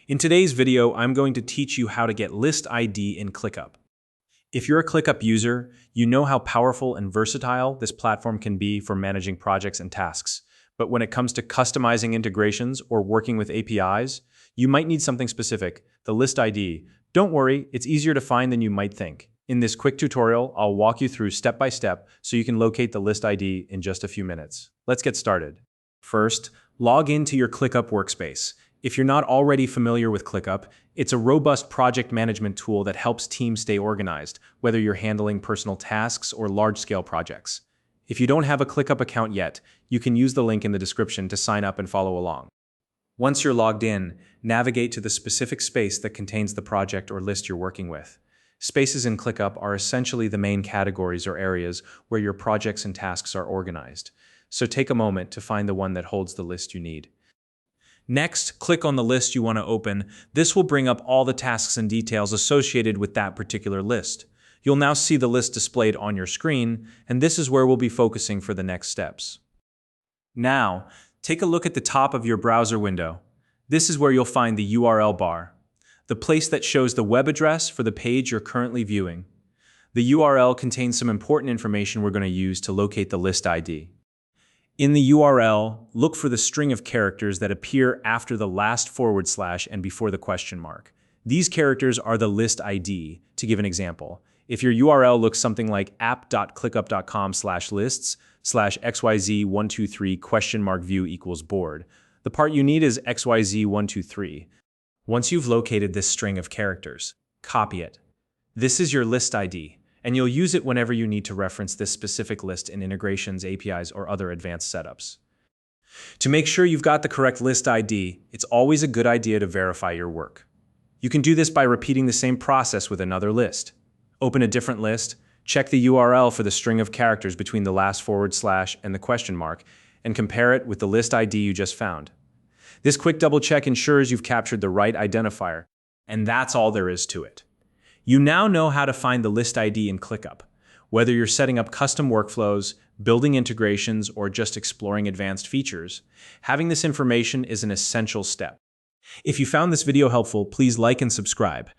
In today's video, I'm going to teach you how to get list ID in ClickUp. If you're a ClickUp user, you know how powerful and versatile this platform can be for managing projects and tasks. But when it comes to customizing integrations or working with APIs, you might need something specific, the list ID. Don't worry, it's easier to find than you might think. In this quick tutorial, I'll walk you through step by step so you can locate the list ID in just a few minutes. Let's get started. First, log into your ClickUp workspace. If you're not already familiar with ClickUp, it's a robust project management tool that helps teams stay organized, whether you're handling personal tasks or large-scale projects. If you don't have a ClickUp account yet, you can use the link in the description to sign up and follow along. Once you're logged in, navigate to the specific space that contains the project or list you're working with. Spaces in ClickUp are essentially the main categories or areas where your projects and tasks are organized. So take a moment to find the one that holds the list you need. Next, click on the list you want to open. This will bring up all the tasks and details associated with that particular list. You'll now see the list displayed on your screen, and this is where we'll be focusing for the next steps. Now, take a look at the top of your browser window. This is where you'll find the URL bar, the place that shows the web address for the page you're currently viewing. The URL contains some important information we're going to use to locate the list ID. In the URL, look for the string of characters that appear after the last // and before the question mark. These characters are the list ID. To give an example, if your URL looks something like app.clickup.com/lists/xyz123 $view=board, the part you need is xyz123. Once you've located this string of characters, copy it. This is your list ID, and you'll use it whenever you need to reference this specific list in integrations, APIs, or other advanced setups. To make sure you've got the correct list ID, it's always a good idea to verify your work. You can do this by repeating the same process with another list. Open a different list, check the URL for the string of characters between the last / and the question mark, and compare it with the list ID you just found. This quick double check ensures you've captured the right identifier, and that's all there is to it. You now know how to find the list ID in ClickUp. Whether you're setting up custom workflows, building integrations, or just exploring advanced features, having this information is an essential step. If you found this video helpful, please like and subscribe.